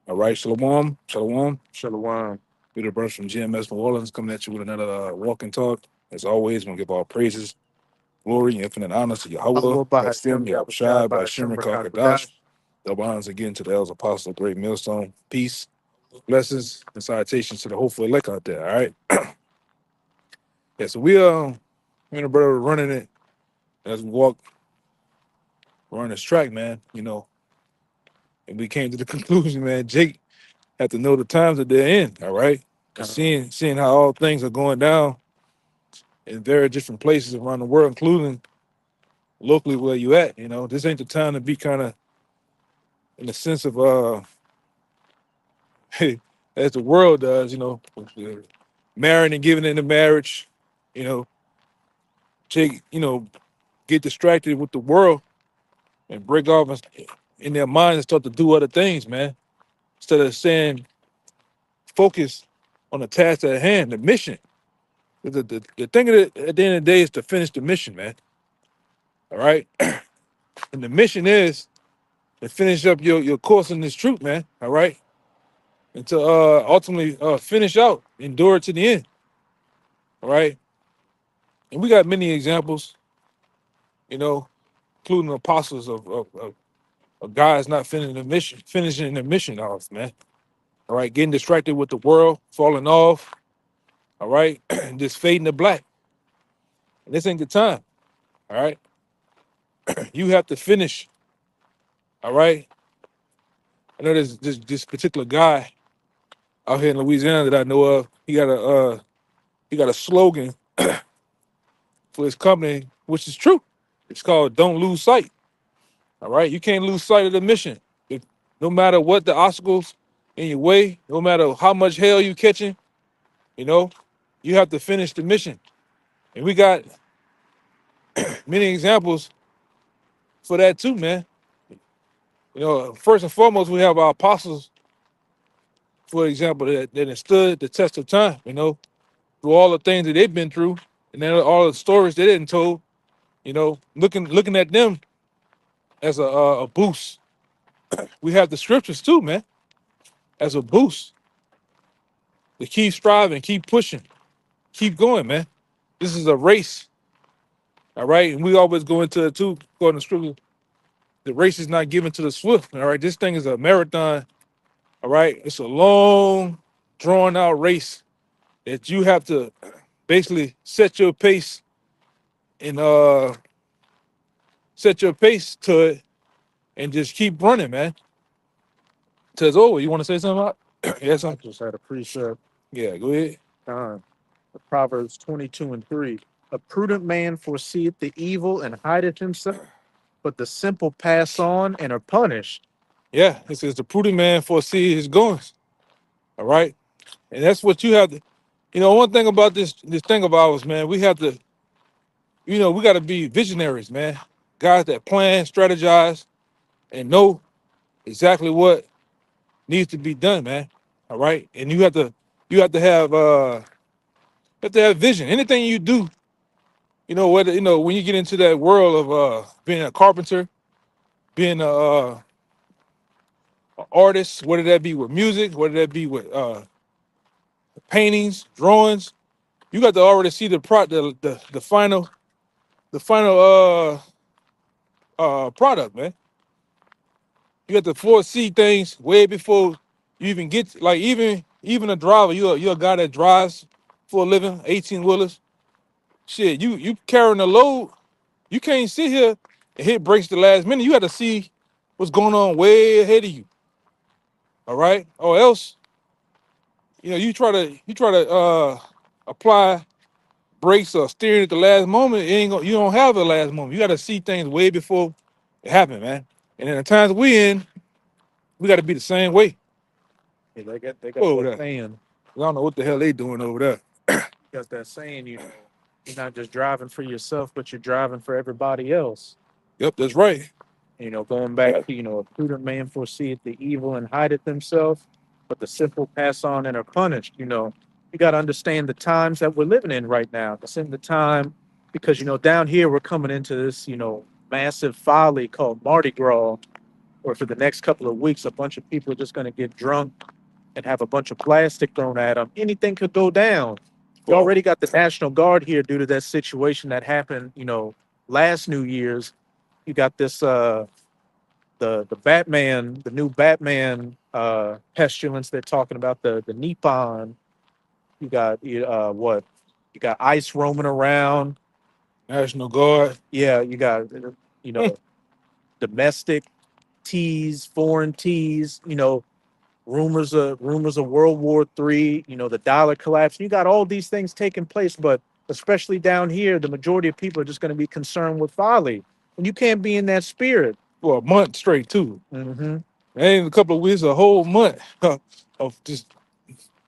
All right, Shalom, Shalom. Shalom. We're the brothers from GMS New Orleans coming at you with another walk and talk. As always, we're going to give all praises, glory, and infinite honor to Yahweh, Allah Bahashem Hashem, Yahushai Yahushai, Bahashem Bashim, Rakakadash. Kakadash. Double honors again to the elders, apostles, great millstone. Peace, blessings, and salutations to the hopeful elect out there. All right. Yeah, so me and the brother were running it as we walk, running this track, man, and we came to the conclusion, man, Jake have to know the times that they're in, all right? Because Uh, seeing how all things are going down in very different places around the world, including locally where you at, this ain't the time to be kind of in the sense of as the world does, marrying and giving into marriage, you know, take, get distracted with the world and break off in their minds and start to do other things, man. Instead of saying focus on the task at hand, the mission. The thing of at the end of the day is to finish the mission, man. All right. And the mission is to finish up your course in this truth, man. All right. And to ultimately finish out, endure to the end. All right. And we got many examples, including apostles of guys not finishing the mission off, man. All right. Getting distracted with the world, falling off. All right. And just fading to black. And this ain't the time. All right. You have to finish. All right. I know there's this particular guy out here in Louisiana that I know of. He got a slogan for his company, which is true. It's called "Don't Lose Sight." All right, you can't lose sight of the mission. No matter what the obstacles in your way, no matter how much hell you catching, you know, you have to finish the mission. And we got many examples for that too, man. First and foremost, we have our apostles, for example, that have stood the test of time. Through all the things that they've been through, and then all the stories they didn't told. Looking at them as a boost. We have the scriptures too, man, as a boost to keep striving, keep pushing, keep going, man. This is a race, all right? And we always go into it too, according to scripture. The race is not given to the swift, all right? This thing is a marathon, all right? It's a long, drawn out race that you have to basically set your pace and set your pace to it and just keep running, man. Says, oh, you want to say something about? Yeah, I something. just had a precept. Yeah, go ahead. Uh, Proverbs 22:3. A prudent man foreseeth the evil and hideth himself, but the simple pass on and are punished. Yeah, it says the prudent man foresee his goings. All right, and that's what you have to. One thing about this thing of ours, man, we have to. We got to be visionaries, man. Guys that plan, strategize, and know exactly what needs to be done, man. All right, and you have to have vision. Anything you do, whether when you get into that world of being a carpenter, being a artist, whether that be with music, whether that be with paintings, drawings, you got to already see the final product, man. You got to foresee things way before you even get like even a driver. You're a guy that drives for a living, 18 wheelers. Shit, you carrying a load. You can't sit here and hit brakes the last minute. You got to see what's going on way ahead of you. All right, or else you try to apply brakes or steering at the last moment. You don't have the last moment. You got to see things way before it happen, man. And in the times we in, we got to be the same way. Yeah, they got Over that there, saying. I don't know what the hell they doing over there. Got that saying, you're not just driving for yourself, but you're driving for everybody else. Yep, that's right. Going back to, a prudent man foreseeth the evil and hideth himself, but the simple pass on and are punished. You got to understand the times that we're living in right now. It's in the time because, down here we're coming into this, massive folly called Mardi Gras, or for the next couple of weeks, a bunch of people are just going to get drunk and have a bunch of plastic thrown at them. Anything could go down. You Well, already got the National Guard here due to that situation that happened, last New Year's. You got this the Batman, the new Batman pestilence they're talking about, the Nippon. You got what? You got ice roaming around. National Guard. Yeah, you got you know domestic teas, foreign teas. Rumors of World War III. The dollar collapse. You got all these things taking place, but especially down here, the majority of people are just going to be concerned with folly, and you can't be in that spirit. For a month straight too. Hmm. And a couple of weeks, a whole month of just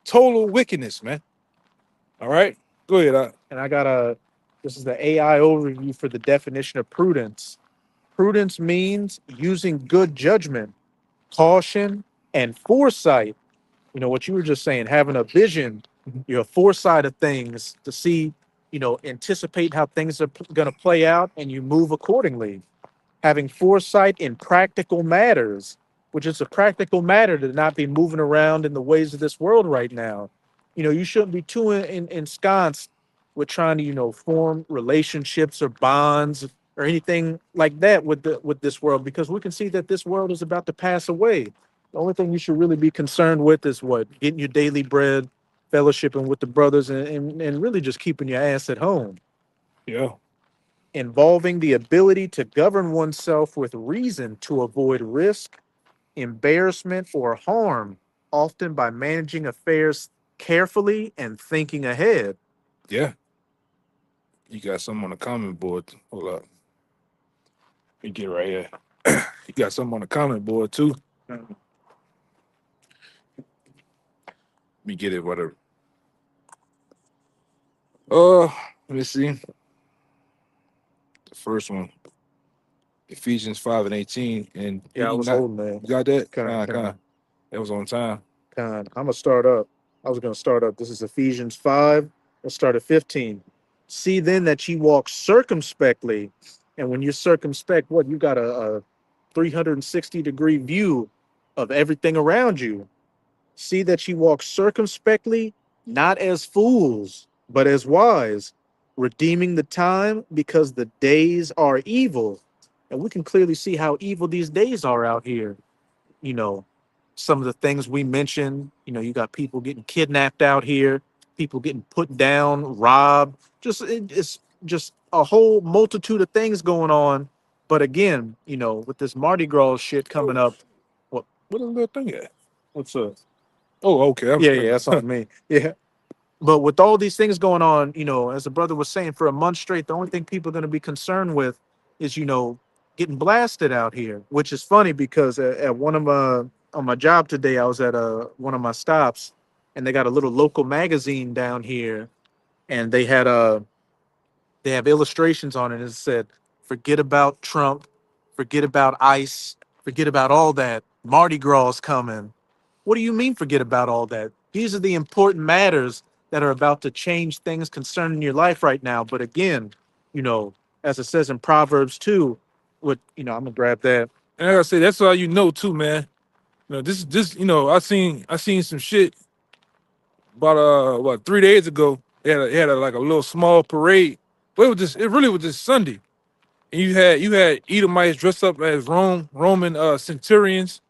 total wickedness, man. All right, go ahead. And this is the AI overview for the definition of prudence. Prudence means using good judgment, caution, and foresight. What you were just saying, having a vision, foresight of things to see, anticipate how things are going to play out and you move accordingly. Having foresight in practical matters, which is a practical matter to not be moving around in the ways of this world right now. You shouldn't be too ensconced with trying to, form relationships or bonds or anything like that with this world, because we can see that this world is about to pass away. The only thing you should really be concerned with is what? Getting your daily bread, fellowshipping with the brothers, and really just keeping your ass at home. Yeah, Involving the ability to govern oneself with reason to avoid risk, embarrassment, or harm, often by managing affairs carefully and thinking ahead. yeah. You got something on the comment board. Hold up, let me get right here. You got something on the comment board too. Let me get it. Whatever. Let me see. The first one, Ephesians 5:18, and Yeah, I being was not. holding that. You got that? Kind, Kind. kind, That was on time. kind. I'm gonna start up. I was gonna start up. This is Ephesians 5. Let's start at 15. See then that ye walk circumspectly, and when you're circumspect, what you got a 360-degree view of everything around you. See that ye walk circumspectly, not as fools, but as wise, redeeming the time because the days are evil. And we can clearly see how evil these days are out here. You know, some of the things we mentioned, you got people getting kidnapped out here, people getting put down, robbed, it's just a whole multitude of things going on. But again, with this Mardi Gras shit coming up, what What is that thing at? what's up? Oh, okay. Yeah, that's on me. Yeah. But with all these things going on, as the brother was saying, for a month straight, the only thing people are going to be concerned with is, getting blasted out here, which is funny because at one of on my job today, I was at one of my stops, and they got a little local magazine down here, and they have illustrations on it. It said, "Forget about Trump, forget about ICE, forget about all that. Mardi Gras is coming." What do you mean, forget about all that? These are the important matters that are about to change things concerning your life right now. But again, as it says in Proverbs 2, I'm gonna grab that. And like I say, that's all you know too, man. This. I seen some shit about 3 days ago. They had like a little small parade. But it really was just Sunday. And you had Edomites dressed up as Roman centurions.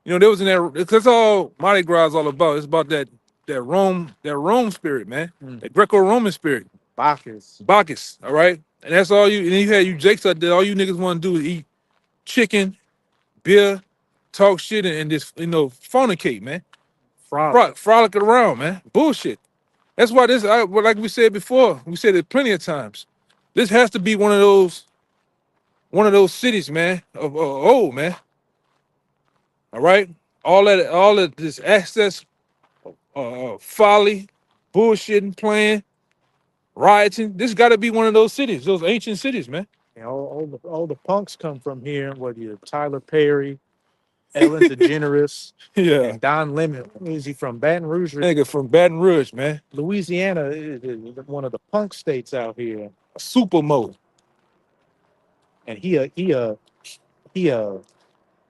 They was in there. That's all Mardi Gras is all about. It's about that Rome spirit, man. Mm. That Greco-Roman spirit. Bacchus. Bacchus, all right? And that's all you, and then you had you Jakes out there, all you niggas want to do is eat chicken, beer, talk shit, and just, fornicate, man. Frolic. Frolic around, man. Bullshit. That's why like we said before, we said it plenty of times. This has to be one of those cities, man, of old, man. All right? All of this access, folly, bullshitting, playing, rioting. This got to be one of those cities, those ancient cities, man. All the punks come from here. What you Tyler Perry, Ellen DeGeneres, Yeah. and Don Lemon. Is he from Baton Rouge? Nigga from Baton Rouge, man. Louisiana is one of the punk states out here. Super mode. And he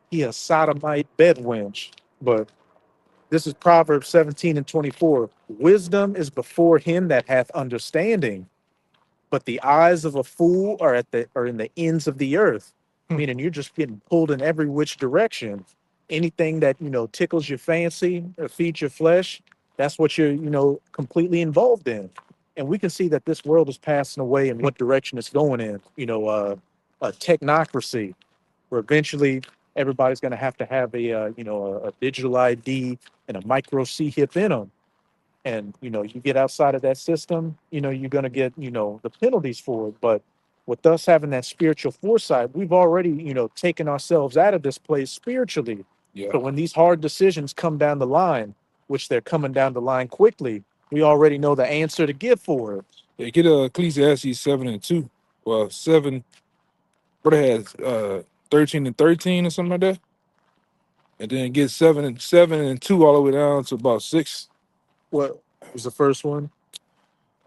he a sodomite bedwench. But this is Proverbs 17 and 24. Wisdom is before him that hath understanding, but the eyes of a fool are in the ends of the earth. Hmm. Meaning you're just getting pulled in every which direction. Anything that tickles your fancy or feeds your flesh, that's what you're completely involved in. And we can see that this world is passing away and what direction it's going in. A technocracy where eventually everybody's going to have a digital ID and a micro C hip in them. And you get outside of that system, you're going to get the penalties for it. But with us having that spiritual foresight, we've already taken ourselves out of this place spiritually. Yeah. So when these hard decisions come down the line, which they're coming down the line quickly, we already know the answer to give for it. Yeah, get Ecclesiastes 7 and 2. Well, 7, what it has 13 and 13 or something like that. And then get 7 and 2 all the way down to about 6. What was the first one?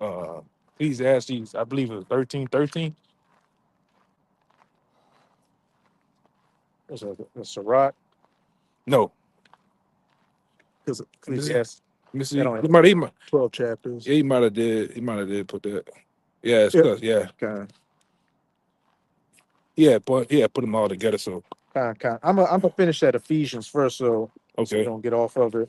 Ecclesiastes, I believe it was 13:13. There's a Sirach, No. because Let me see. Ecclesiastes Let me see. that only He might, 12 chapters. yeah, he might have did. He might have did put that. Yeah, it's Yeah. close. Yeah. Kind Put them all together. So I'm gonna finish that Ephesians first, so we okay. don't get off of it.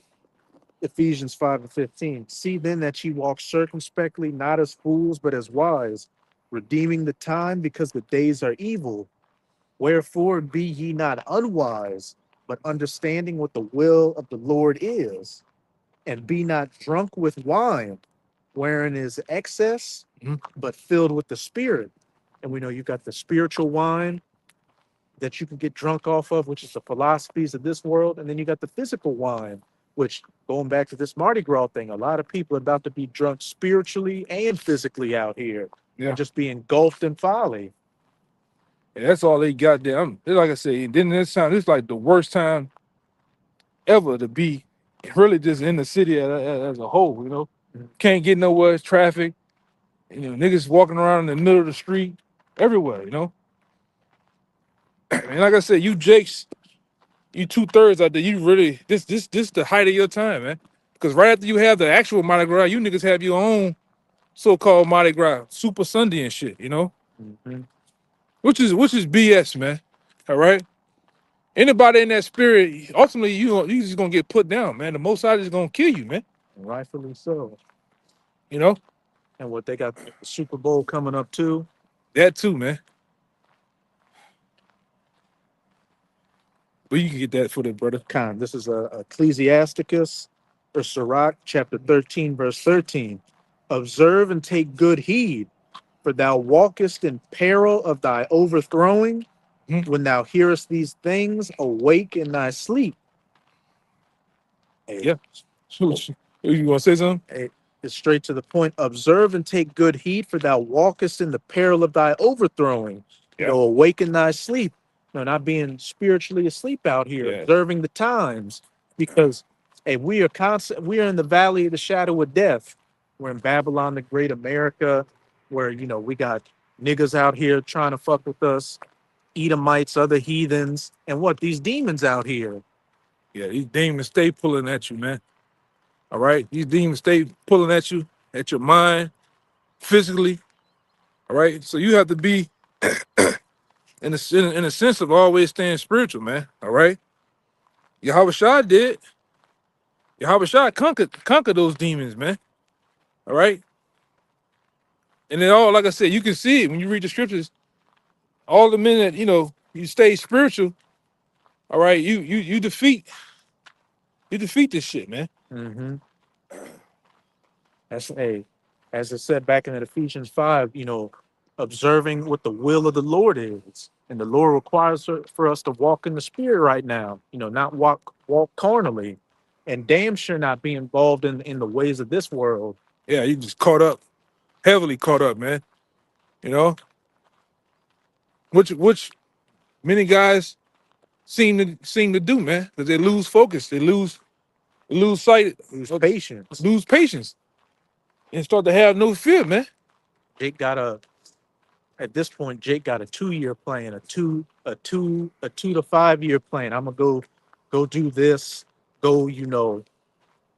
Ephesians 5 and 15. See then that ye walk circumspectly, not as fools, but as wise, redeeming the time, because the days are evil. Wherefore be ye not unwise, but understanding what the will of the Lord is, and be not drunk with wine, wherein is excess, Mhm. but filled with the Spirit. And we know you got the spiritual wine that you can get drunk off of, which is the philosophies of this world. And then you got the physical wine, which, going back to this Mardi Gras thing, a lot of people are about to be drunk spiritually and physically out here Yeah. and just be engulfed in folly. And that's all they got there. Like I say, then this is like the worst time ever to be really just in the city as a whole. Mhm. Can't get nowhere. It's traffic. Niggas walking around in the middle of the street, everywhere. And like I said, you Jakes, you 2/3 out there. You really this the height of your time, man. Because right after you have the actual Mardi Gras, you niggas have your own so-called Mardi Gras, Super Sunday and shit. Mhm. Which is BS, man. All right. Anybody in that spirit, ultimately you just gonna get put down, man. The Most High is gonna kill you, man. Rightfully so. You know And what they got the Super Bowl coming up too. that too, man. But you can get that for the brother. This is Ecclesiasticus or Sirach, chapter 13, verse 13. Observe and take good heed, for thou walkest in peril of thy overthrowing. Mhm. When thou hearest these things, awake in thy sleep. Hey, Yeah. You gonna say something? hey, it's straight to the point. Observe and take good heed, for thou walkest in the peril of thy overthrowing. Yeah. Awake in thy sleep. Not being spiritually asleep out here, Yeah. observing the times, because hey, we are in the valley of the shadow of death. We're in Babylon, the great America, where we got niggas out here trying to fuck with us, Edomites, other heathens, and what these demons out here. Yeah, these demons stay pulling at you, man. All right, these demons stay pulling at you, at your mind, physically. All right, so you have to be in a sense of always staying spiritual, man. All right, Yahweh Shah did. Yahweh Shah conquered those demons, man. All right, and then like I said, you can see it when you read the scriptures. All the men that you stay spiritual. All right, you defeat this shit, man. Mm-hmm. That's as it said back in Ephesians 5, observing what the will of the Lord is. And the Lord requires for us to walk in the spirit right now, not walk carnally, and damn sure not be involved in the ways of this world. Yeah, you just heavily caught up, man. You know, which many guys seem to do, man, because they lose focus, they lose sight, Lose patience. lose patience, and start to have no fear, man. It got a at this point, Jake got a 2 year plan, a 2 to 5 year plan. I'm gonna go do this, go,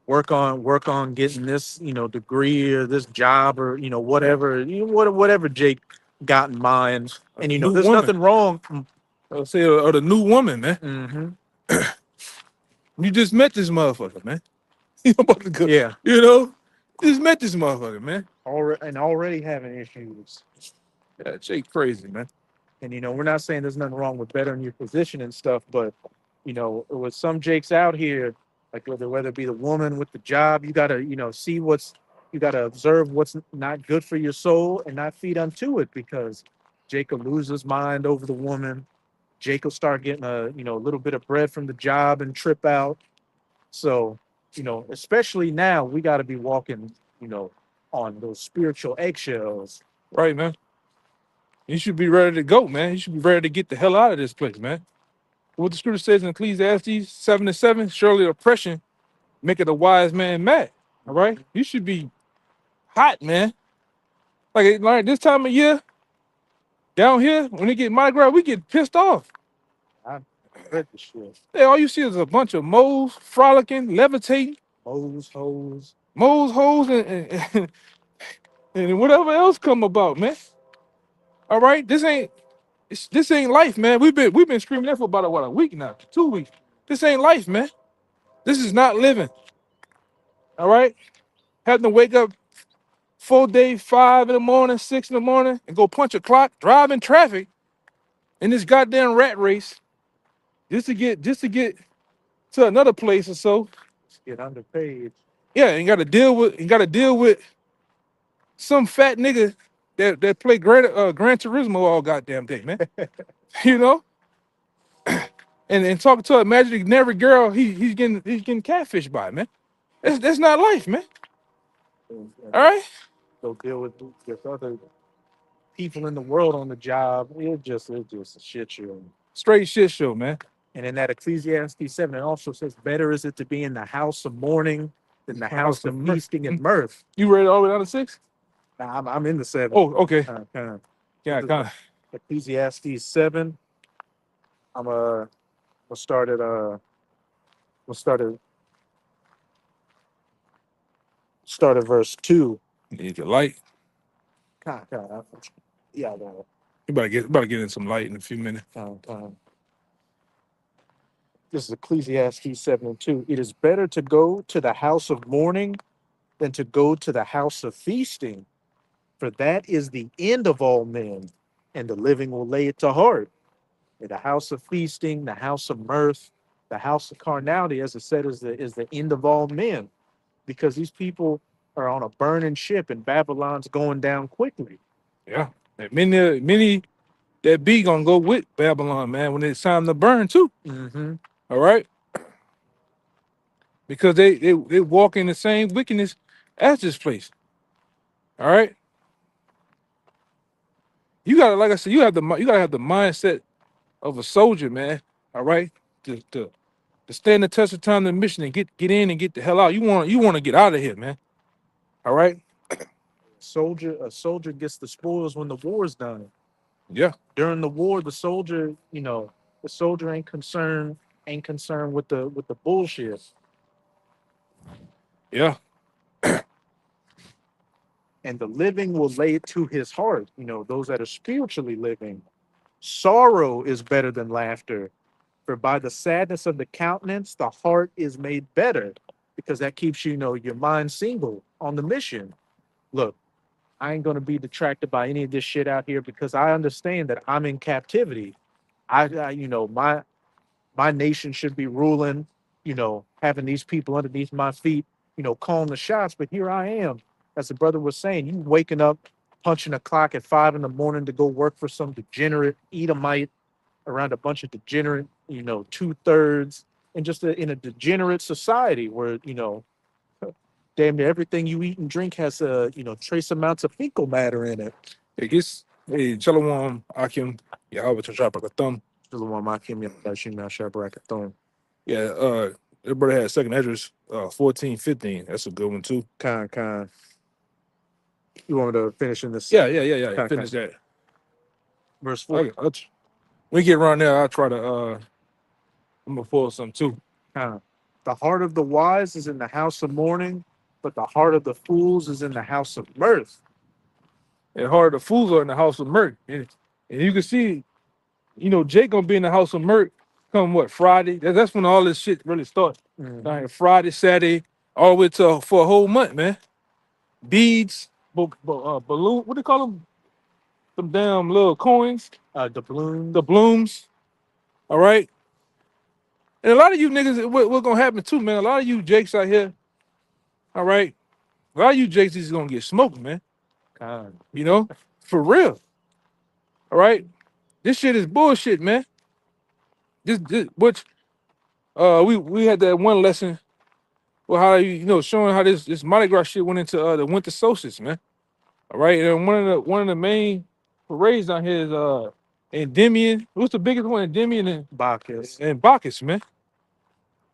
work on getting this, degree or this job or whatever, whatever Jake got in mind. And New there's woman. nothing wrong. I'll say, or the new woman, man. Hmm. You just met this motherfucker, man. You about to go, Yeah, just met this motherfucker, man. already having issues. Yeah, Jake crazy, man. And we're not saying there's nothing wrong with bettering your position and stuff, but with some Jakes out here, like whether it be the woman with the job, you gotta see you gotta observe what's not good for your soul and not feed unto it, because Jake will lose his mind over the woman. Jake will start getting a little bit of bread from the job and trip out. So especially now, we got to be walking on those spiritual eggshells. Right, man. You should be ready to go, man. You should be ready to get the hell out of this place, man. What the scripture says in Ecclesiastes 7:7, surely oppression maketh a wise man mad. All right? You should be hot, man. Like this time of year, down here, when it get Mardi Gras, we get pissed off. I read the shit. Hey, all you see is a bunch of moles frolicking, levitating, Hoes. moles, hoes, and whatever else come about, man. All right? This ain't life, man. We've been screaming that for about a week now, 2 weeks. This ain't life, man. This is not living. All right? Having to wake up full day, 5 in the morning, 6 in the morning, and go punch a clock, drive in traffic in this goddamn rat race just to get to another place or so. Get underpaid. Yeah, and gotta deal with some fat nigga that play Gran Turismo all goddamn day, man. you know? And talking to a imaginary girl, he's getting catfished by, man. That's not life, man. And All right? go deal with other people in the world on the job. It's just a shit show. Straight shit show, man. And in that Ecclesiastes 7, it also says, better is it to be in the house of mourning than the house of feasting and mirth. You read it all the way down to 6? Now, I'm in the 7. Oh, okay. Yeah, Kind of. Ecclesiastes 7. We'll start at verse 2. Need the light. Yeah, I got it. You better get in some light in a few minutes. This is Ecclesiastes 7:2. It is better to go to the house of mourning than to go to the house of feasting, for that is the end of all men, and the living will lay it to heart. And the house of feasting, the house of mirth, the house of carnality, as I said, is the end of all men, because these people are on a burning ship, and Babylon's going down quickly. Yeah. And many that be gonna go with Babylon, man, when it's time to burn too. Mm-hmm. All right. Because they walk in the same wickedness as this place. All right. You gotta, like I said, you gotta have the mindset of a soldier, man. All right. To stand the test of time in the mission and get in and get the hell out. You want to get out of here, man. All right. A soldier gets the spoils when the war's done. Yeah. During the war, the soldier ain't concerned with the bullshit. Yeah. And the living will lay it to his heart. Those that are spiritually living. Sorrow is better than laughter, for by the sadness of the countenance, the heart is made better, because that keeps your mind single on the mission. Look, I ain't gonna be detracted by any of this shit out here, because I understand that I'm in captivity. My nation should be ruling, having these people underneath my feet, calling the shots. But here I am, as the brother was saying, you waking up, punching a clock at 5 in the morning to go work for some degenerate Edomite around a bunch of degenerate, 2/3, and just in a degenerate society where, damn near everything you eat and drink has trace amounts of fecal matter in it. It gets Shalom Akim Yahweh Tashabrakathum. Yeah, everybody had second address 14:15. That's a good one too. Con. You want me to finish in this? Yeah. Finish that. Verse 4. We get around there. I'll try to I'm gonna pull some too. The heart of the wise is in the house of mourning, but the heart of the fools is in the house of mirth. And hard the fools are in the house of mirth. And you can see, Jake gonna be in the house of mirth come what Friday. That's when all this shit really starts. Mhm. Friday, Saturday, all the way to for a whole month, man. Beads, balloon, what do they call them? Some damn little coins, The bloom. the blooms. All right. And a lot of you niggas, what's gonna happen too, man? A lot of you Jakes out here, all right. A lot of you Jakes is gonna get smoked, man. God. For real. All right. This shit is bullshit, man. This which we had that one lesson with how showing how this Mardi Gras shit went into the winter solstice, man. All right. And one of the main parades down here is Endymion. What's the biggest one? Endymion Bacchus. and Bacchus, man.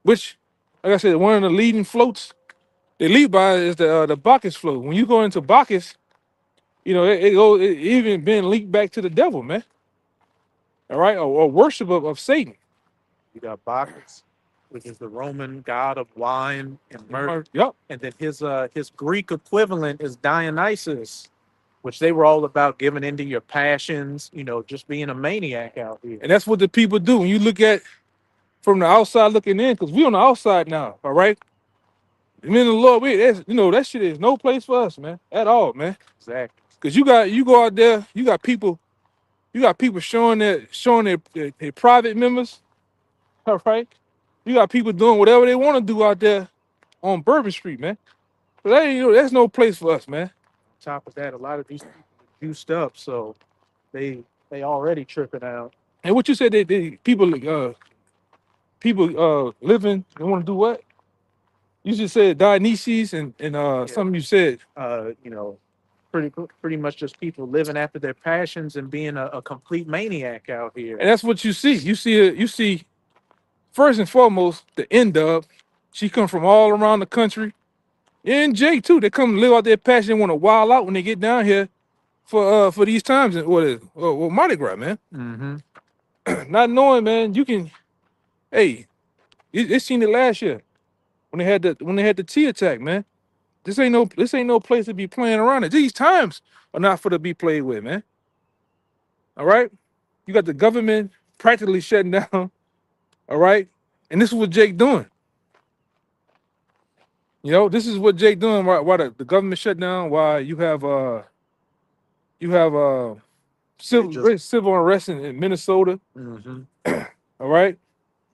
Which, like I said, one of the leading floats they lead by is the Bacchus float. When you go into Bacchus, it even been linked back to the devil, man. All right, or worship of Satan. You got Bacchus, which is the Roman god of wine and mirth. Yep. And then his Greek equivalent is Dionysus, which they were all about giving into your passions, just being a maniac out here. And that's what the people do. When you look at from the outside looking in, because we on the outside now, all right? And then the Lord, that shit is no place for us, man, at all, man. Exactly. Because you go out there, you got people showing their private members, all right? You got people doing whatever they want to do out there on Bourbon Street, man. But that's no place for us, man. On top of that, a lot of these people are juiced up, so they already tripping out. And what you said, people living, they want to do what? You just said Dionysus and something you said. Pretty much just people living after their passions and being a complete maniac out here. And that's what you see. You see first and foremost, the N-Dub. She come from all around the country. And Jay too. They come live out their passion, want to wild out when they get down here for these times and Mardi Gras, man. Mm-hmm. Not knowing, man, you can. Hey, they seen it last year when they had the T attack, man. This ain't no place to be playing around. These times are not for to be played with, man. All right, you got the government practically shutting down. All right, and this is what Jake doing. This is what Jake doing. Why the government shut down? Why you have civil unrest in Minnesota. Mm-hmm. All right.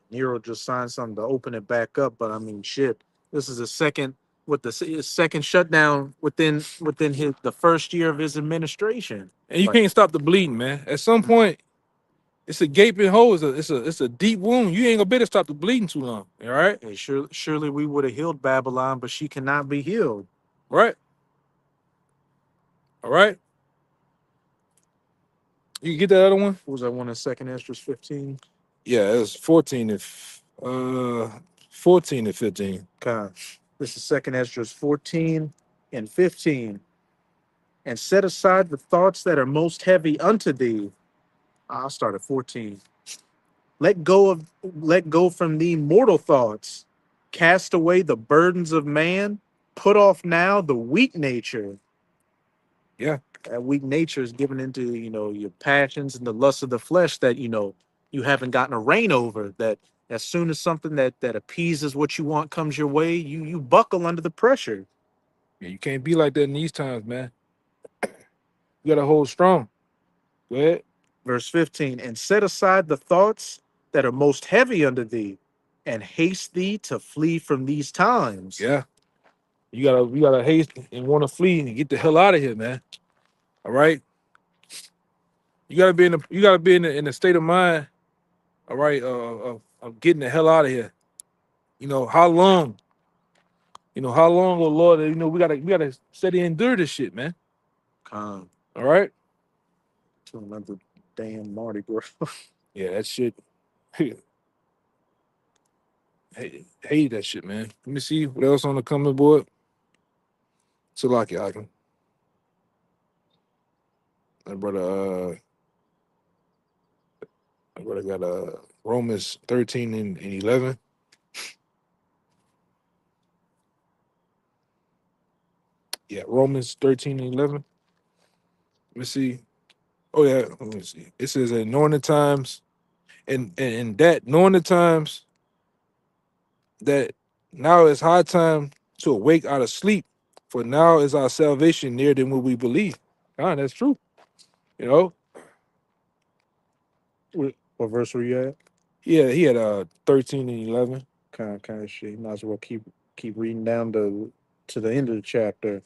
Nero just signed something to open it back up, but I mean, shit. This is the second shutdown within the first year of his administration. And you can't stop the bleeding, man. At some point, it's a gaping hole. It's a deep wound. You ain't gonna be able to stop the bleeding too long. All right. Hey, surely we would have healed Babylon, but she cannot be healed. Right. All right. You get that other one? What was that one in 2nd Esdras 15? Yeah, it was 14 and 15. God. This is 2nd Esdras 14 and 15. And set aside the thoughts that are most heavy unto thee. I'll start at 14. Let go from thee mortal thoughts. Cast away the burdens of man. Put off now the weak nature. Yeah. That weak nature is given into, your passions and the lust of the flesh that, you haven't gotten a reign over. That as soon as something that appeases what you want comes your way, you buckle under the pressure. Yeah, you can't be like that in these times, man. You gotta hold strong. Go ahead. Verse 15, and set aside the thoughts that are most heavy unto thee, and haste thee to flee from these times. Yeah. You gotta haste and want to flee and get the hell out of here, man. All right. You gotta be in the state of mind, all right, of getting the hell out of here. How long? How long, oh Lord, we gotta steady endure this shit, man. Come All right. to another damn Mardi Gras. Yeah, that shit. Hate that shit, man. Let me see what else on the coming board. Salaki Akim. That brother, What I got? Romans 13 and 11. Yeah, Romans 13 and 11. Let me see. Oh yeah, let me see. It says, "And knowing the times, and that knowing the times that now is high time to awake out of sleep, for now is our salvation nearer than what we believe." God, that's true. You know, What verse were you at? yeah, he had 13 and 11. Kind of shit. You might as well keep reading down to the end of the chapter.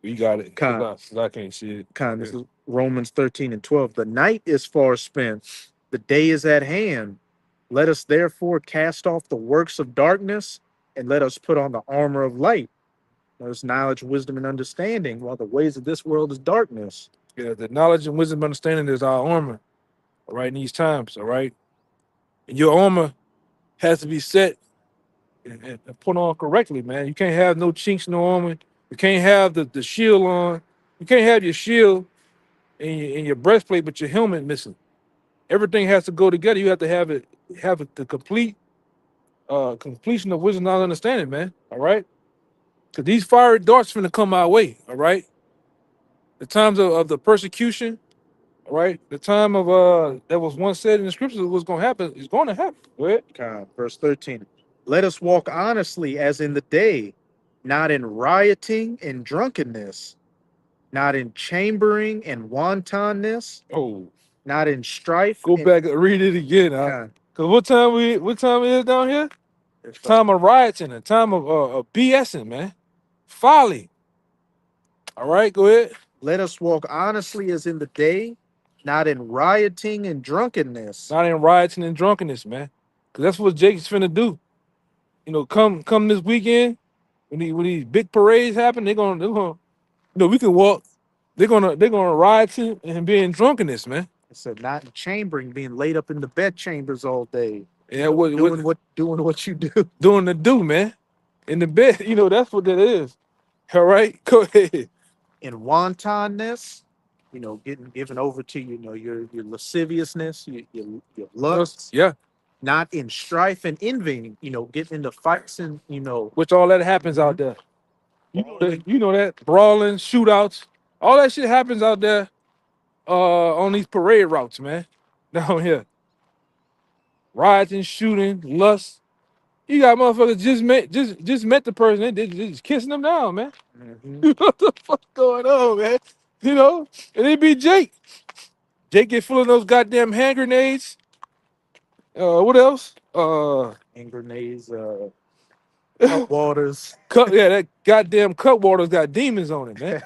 We got it. Kind 'Cause I can't see it. kind. This is Romans 13 and 12. The night is far spent, the day is at hand. Let us therefore cast off the works of darkness and let us put on the armor of light. Let us knowledge, wisdom, and understanding, while the ways of this world is darkness. Yeah, the knowledge and wisdom understanding is our armor, all right, in these times, all right? And your armor has to be set and put on correctly, man. You can't have no chinks in the armor. You can't have the shield on. You can't have your shield and your breastplate, but your helmet missing. Everything has to go together. You have to have it the complete completion of wisdom and understanding, man. All right? Because these fiery darts finna come our way, all right? The times of the persecution, all right? The time of that was once said in the scriptures was gonna happen, is gonna happen. Go ahead. Verse 13. Let us walk honestly as in the day, not in rioting and drunkenness, not in chambering and wantonness, Oh, not in strife. go back and read it again, huh? Kind. Cause what time it is down here? Time of rioting, a time of BSing, man. Folly. All right, go ahead. Let us walk honestly as in the day, not in rioting and drunkenness. Not in rioting and drunkenness, man. Cause that's what Jake's finna do. You know, come this weekend when these big parades happen, we can walk. They're gonna riot and be in drunkenness, man. It said not in chambering, being laid up in the bed chambers all day. Yeah, what Doing what you do. doing the do, man. In the bed, that's what that is. All right, go ahead. In wantonness, getting given over to your lasciviousness, your lusts. Yeah, Not in strife and envying, getting into fights and which all that happens out there. You know that brawling, shootouts, all that shit happens out there on these parade routes, man. Down here, rioting, shooting, lust. You got motherfuckers just met the person, they just kissing them down, man. What the fuck going on, man? And it be Jake. Jake get full of those goddamn hand grenades. What else? hand grenades, hot waters. That goddamn cut water's got demons on it, man.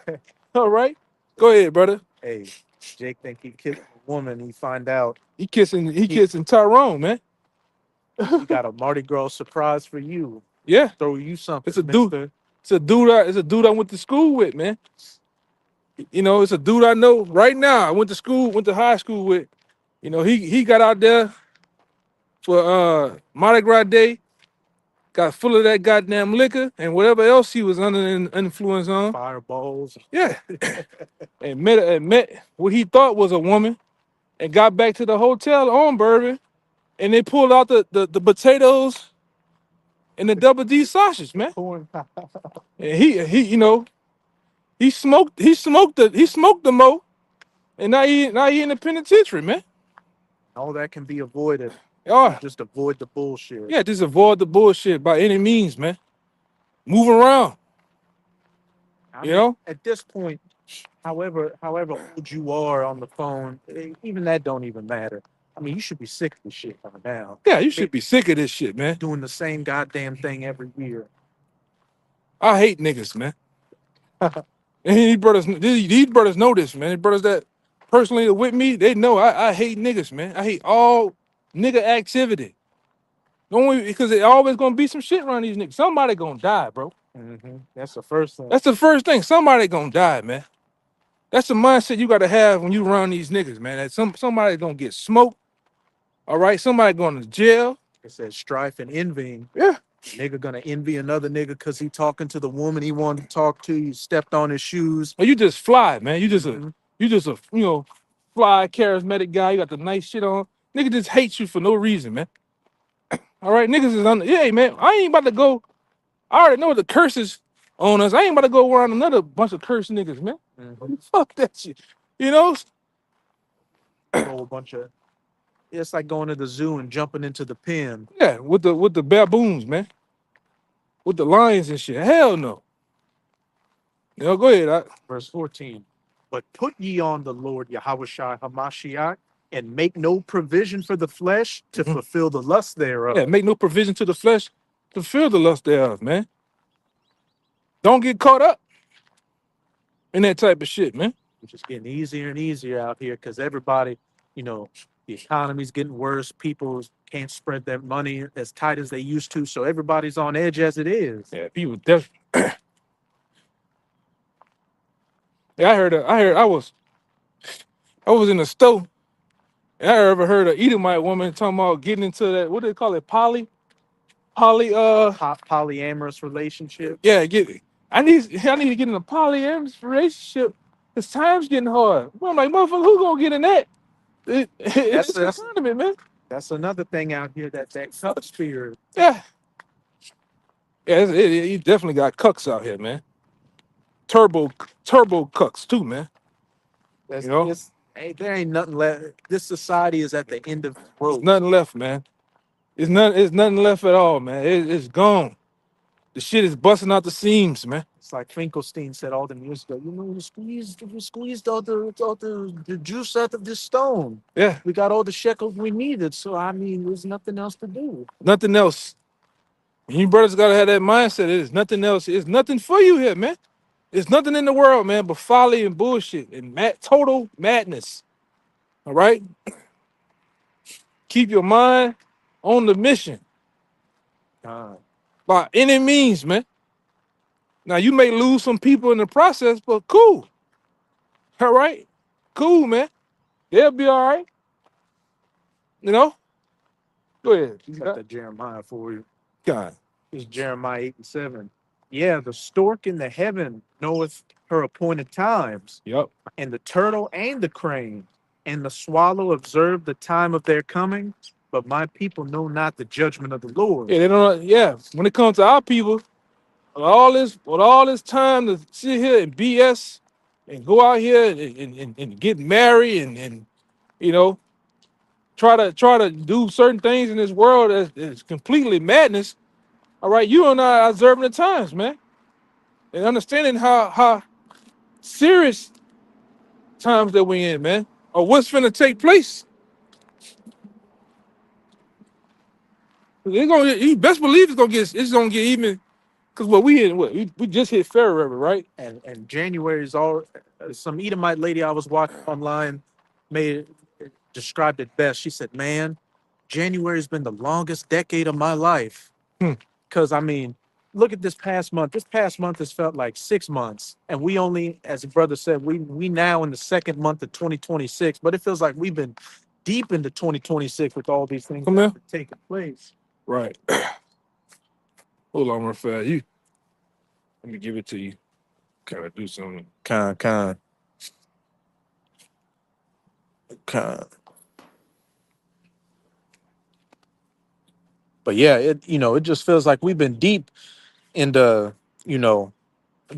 All right, go ahead, brother. Hey, Jake think he kissed a woman. He find out He kissing Tyrone, man. he got a Mardi Gras surprise for you. Yeah, Throw you something. it's a dude. It's a dude I went to school with, man. It's a dude I know right now. I went to high school with. He got out there for Mardi Gras Day, got full of that goddamn liquor and whatever else he was under the influence on. Fireballs. Yeah, and met what he thought was a woman, and got back to the hotel on Bourbon, and they pulled out the potatoes and the double D sausage, man. And he smoked the mo, and now he in the penitentiary, man. All that can be avoided. Oh, Just avoid the bullshit. yeah, just avoid the bullshit by any means, man. Move around. I mean, at this point, however old you are on the phone, even that don't even matter. I mean, you should be sick of this shit by now. Yeah, you should be sick of this shit, man. Doing the same goddamn thing every year. I hate niggas, man. And these brothers know this, man. These brothers that personally are with me, they know I hate niggas, man. I hate all nigga activity. Only because it always gonna be some shit around these niggas. Somebody gonna die, bro. That's the first thing. That's the first thing. Somebody gonna die, man. That's the mindset you gotta have when you around these niggas, man. That somebody gonna get smoked. All right, somebody going to jail. It says strife and envying. Yeah. Nigga gonna envy another nigga because he talking to the woman he wanted to talk to. You stepped on his shoes. Or you just fly, man. You just a fly, charismatic guy. You got the nice shit on. Nigga just hates you for no reason, man. All right, niggas is on. Yeah, man. I ain't about to go. I already know the curses on us. I ain't about to go around another bunch of cursed niggas, man. Mhm. Fuck that shit. You know? A whole bunch of. It's like going to the zoo and jumping into the pen. Yeah, with the baboons, man. With the lions and shit. Hell no. You know, go ahead. Verse 14. But put ye on the Lord Yahushua Hamashiach, and make no provision for the flesh to Mhm. fulfill the lust thereof. Yeah, make no provision to the flesh to feel the lust thereof, man. Don't get caught up in that type of shit, man. Which is getting easier and easier out here because everybody, the economy's getting worse. People can't spread their money as tight as they used to. So everybody's on edge as it is. Yeah, people yeah, I was in the store and I ever heard an Edomite woman talking about getting into that, what do they call it? Poly Polyamorous relationship. yeah, I need to get in a polyamorous relationship. This time's getting hard. Well, I'm like, motherfucker, who gonna get in that? It's the That's tournament, man. that's another thing out here that cup spirit. Yeah. Yeah, you definitely got cucks out here, man. Turbo cucks too, man. That's You know, hey, there ain't nothing left. This society is at the end of the there's road. nothing left, man. It's nothing left at all, man. It's gone. The shit is busting out the seams, man. It's like Finkelstein said all them years ago. We squeezed all the juice out of this stone. Yeah, We got all the shekels we needed. So I mean, there's nothing else to do. nothing else. You brothers gotta have that mindset. There's nothing else. It's nothing for you here, man. There's nothing in the world, man, but folly and bullshit and total madness. All right? Keep your mind on the mission by any means, man. Now you may lose some people in the process, but cool. All right? Cool, man. They'll be all right. You know? Go ahead. Got that Jeremiah for you. God. It's Jeremiah 8:7. Yeah, the stork in the heaven knoweth her appointed times, Yep. and the turtle and the crane and the swallow observe the time of their coming, but my people know not the judgment of the Lord. Yeah, they don't. Yeah, when it comes to our people, with all this time to sit here and BS and go out here and get married and you know try to do certain things in this world that's completely madness. All right, you and I are observing the times, man, and understanding how serious times that we in, man, or what's finna take place. You best believe it's gonna get even. Cause what we hit, we just hit February, right? And January is all. Some Edomite lady I was watching online made described it best. She said, "Man, January's been the longest decade of my life." Hmm. Because I mean, look at this past month. This past month has felt like 6 months, and we only, as a brother said, we now in the second month of 2026. But it feels like we've been deep into 2026 with all these things Come that here. have been taking place. Right. Hold on, Raphael. Let me give it to you. Gotta do something. Con. But yeah, it just feels like we've been deep into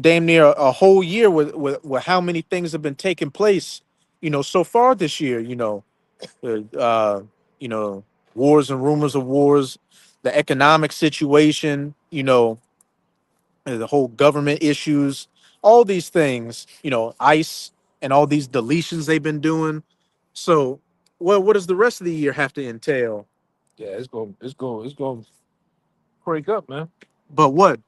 damn near a whole year with how many things have been taking place, so far this year. Uh, you know, wars and rumors of wars, the economic situation, the whole government issues, all these things, ICE and all these deletions they've been doing. So, what does the rest of the year have to entail? Yeah, it's going to break up, man. But what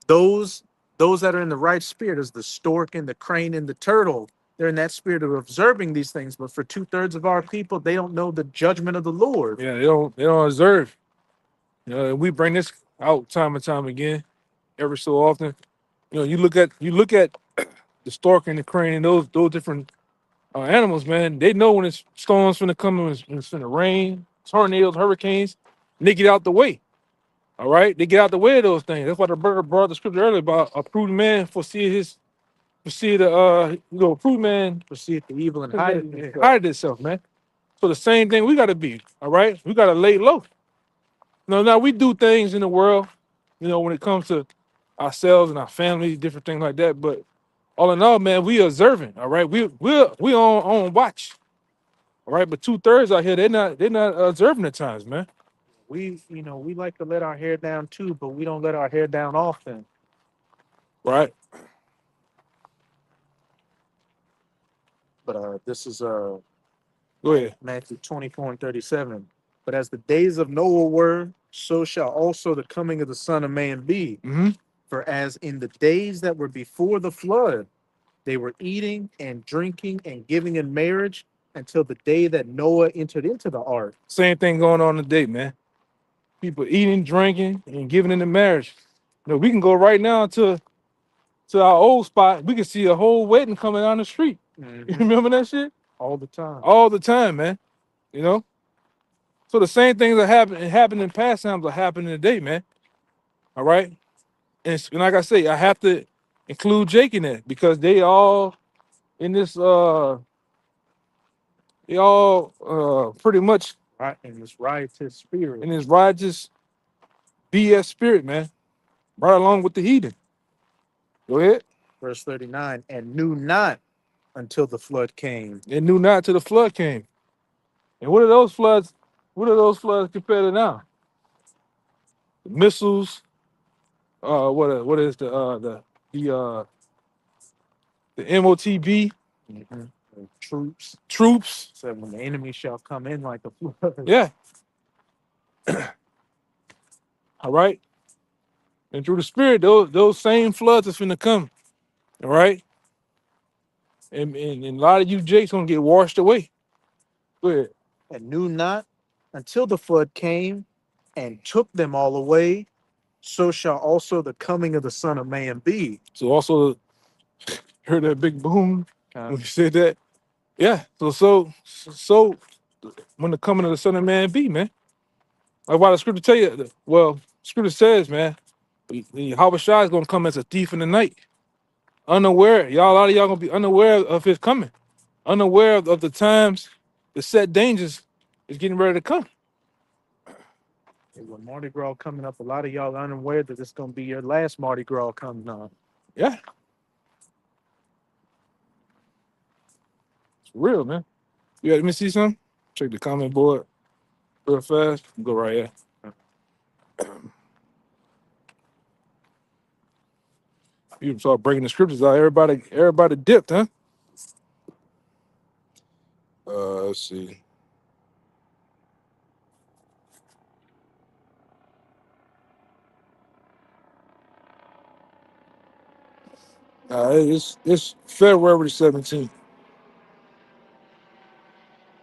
those that are in the right spirit is the stork and the crane and the turtle. They're in that spirit of observing these things. But for 2/3 of our people, they don't know the judgment of the Lord. Yeah, they don't observe. And we bring this out time and time again, every so often. You look at the stork and the crane and those different animals, man. They know when it's storms finna come and it's finna rain, tornadoes, hurricanes, and they get out the way. All right, they get out the way of those things. That's why the brother brought the scripture earlier about a prudent man foresee the prudent man Foreseeth the evil and hide itself, man. So the same thing we got to be. All right, we got to lay low. Now we do things in the world, when it comes to ourselves and our family, different things like that. But all in all, man, we observant. All right, we on watch. All right, but 2/3 out here, they're not observing the times, man. We like to let our hair down too, but we don't let our hair down often. Right. But this is Go ahead. Matthew 24:37. But as the days of Noah were, so shall also the coming of the Son of Man be. Mm-hmm. For as in the days that were before the flood, they were eating and drinking and giving in marriage until the day that Noah entered into the ark. Same thing going on today, man. People eating, drinking, and giving into marriage. We can go right now to our old spot. We can see a whole wedding coming down the street. You remember that shit? All the time. All the time, man. So the same things that happened in past times are happening today, man. All right. And like I say, I have to include Jake in that because they all in this they all pretty much Right, in this riotous spirit. in this righteous BS spirit, man. Right along with the heathen. Go ahead. Verse 39, and knew not until the flood came. They knew not till the flood came. And what are those floods? What are those floods compared to now? The missiles. What is the MOTB And troops troops? said, when the enemy shall come in like a flood. Yeah. All right. And through the spirit, those same floods is finna come. All right. And a lot of you Jakes gonna get washed away. Go ahead. And knew not until the flood came and took them all away. So shall also the coming of the Son of Man be. So also heard that big boom when Uh, you said that. Yeah. So when the coming of the Son of Man be, man. Like why the scripture tell you, well, scripture says, man, Yahweh Shai is gonna come as a thief in the night. Unaware. A lot of y'all gonna be unaware of his coming. Unaware of the times, the set dangers is getting ready to come. when Mardi Gras coming up, a lot of y'all unaware that it's going to be your last Mardi Gras coming up. Yeah. It's real, man. You let me see something? Check the comment board real fast. Go right here. You start breaking the scriptures out. Everybody dipped, huh? Let's see. It's February 17th.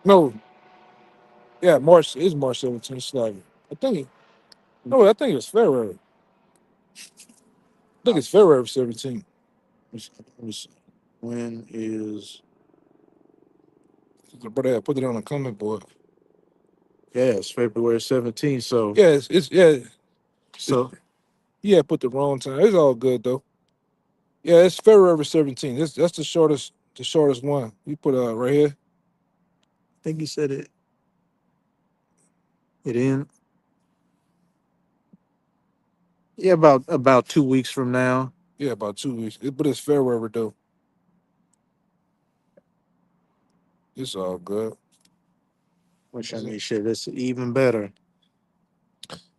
No, yeah, March is March 17th. It's like I think it's February. I think it's February 17th. Let me see. When is brother? Put it on the comment board. Yeah, it's February 17th. So, Yeah, it's so yeah. Put the wrong time. It's all good though. Yeah, it's February 17th. That's the shortest one. You put right here. I think you said it. It in. Yeah, about 2 weeks from now. Yeah, about 2 weeks. But it's February though. It's all good. Which I mean, shit, it's even better.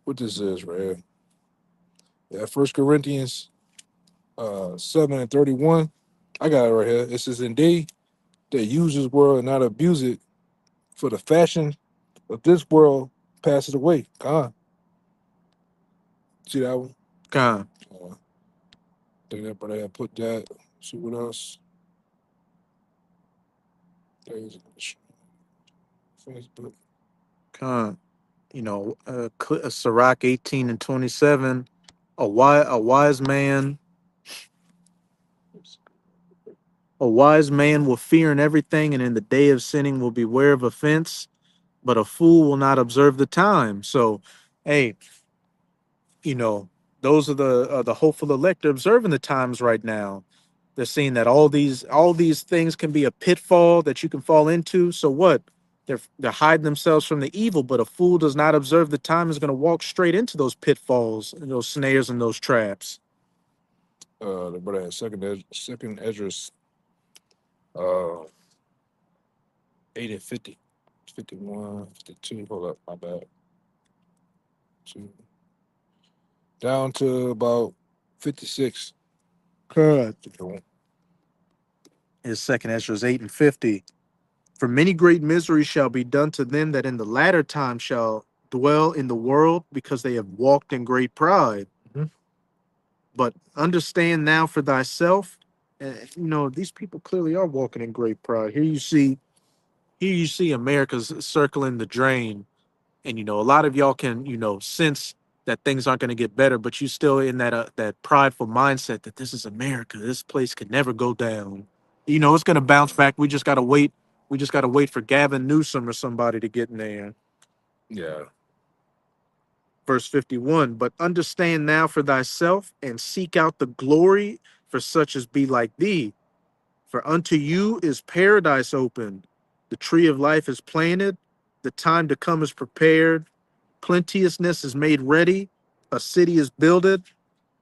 What this is right here. Yeah, 1 Corinthians 7:31. I got it right here. It says, "And they that use this world and not abuse it, for the fashion of this world passes away." God, see that one? God. I think that brother had put that. See what else? There's Facebook. God. Sirach 18:27. A wise man. A wise man will fear in everything, and in the day of sinning will beware of offense, but a fool will not observe the time. So, hey, those are the hopeful elect are observing the times right now. They're seeing that all these things can be a pitfall that you can fall into. So what? They're hiding themselves from the evil, but a fool does not observe the time is going to walk straight into those pitfalls and those snares and those traps. The brother had second Esdras, uh, 8 and 50, 51, 52. Hold up, my bad. Two. Down to about 56. Correct. 51. His second Ezra's 8 and 50. For many great miseries shall be done to them that in the latter time shall dwell in the world, because they have walked in great pride. Mhm. But understand now for thyself, these people clearly are walking in great pride. Here you see America's circling the drain, and a lot of y'all can sense that things aren't going to get better, but you still in that prideful mindset that this is America, this place could never go down. It's going to bounce back. We just got to wait for Gavin Newsom or somebody to get in there. Yeah. Verse 51, but understand now for thyself and seek out the glory for such as be like thee. For unto you is paradise opened, the tree of life is planted, the time to come is prepared, plenteousness is made ready, a city is builded,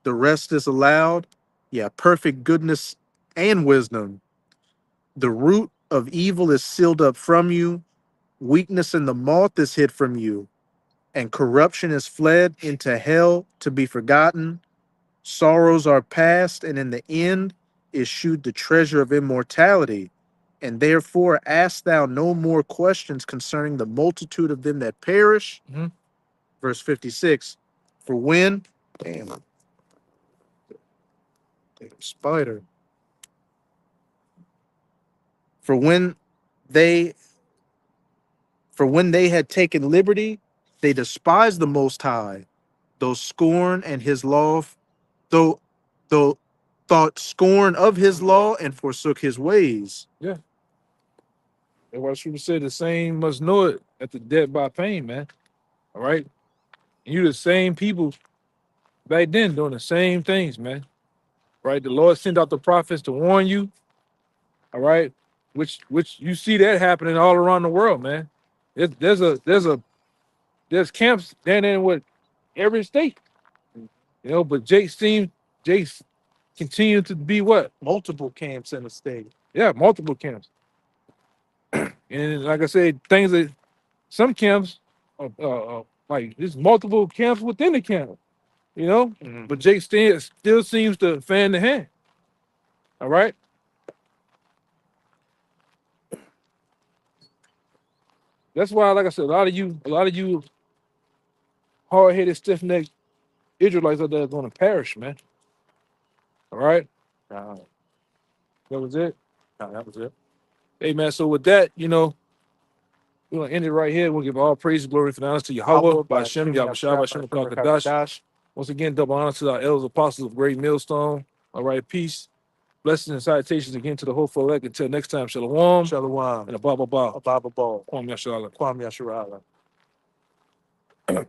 the rest is allowed. Yeah, perfect goodness and wisdom. The root of evil is sealed up from you, weakness in the moth is hid from you, and corruption is fled into hell to be forgotten. Sorrows are past, and in the end is shewed the treasure of immortality. And therefore ask thou no more questions concerning the multitude of them that perish. Mhm. Verse 56. For when, damn spider. For when they had taken liberty, they despised the Most High, though scorn and his law, though thought scorn of his law and forsook his ways. Yeah. That's why Scripture said the same must know it at the death by pain, man. All right. And you the same people back then doing the same things, man. Right. The Lord sent out the prophets to warn you. All right. Which you see that happening all around the world, man. There's camps down in what every state, but Jake's continued to be what? Multiple camps in the state. Yeah, multiple camps. And like I said, things that some camps, like there's multiple camps within the camp, But Jake still seems to fan the hand. All right. That's why, like I said, a lot of you hard-headed, stiff-necked Israelites out there are going to perish, man. All right. Uh, That was it. that was it. Hey, man. So with that, we're gonna end it right here. We'll give all praise, glory, and honor to Yahweh, by Hashem, Yahushua, Hashem, Kadash. Once again, double honor to our elders, apostles of Great Millstone. All right, peace, blessings, and salutations again to the hopeful elect. Until next time, shalom, Shalom. and a ba ba ba. Ababa Ball. Kwam Yashala. Kwam Yasharala.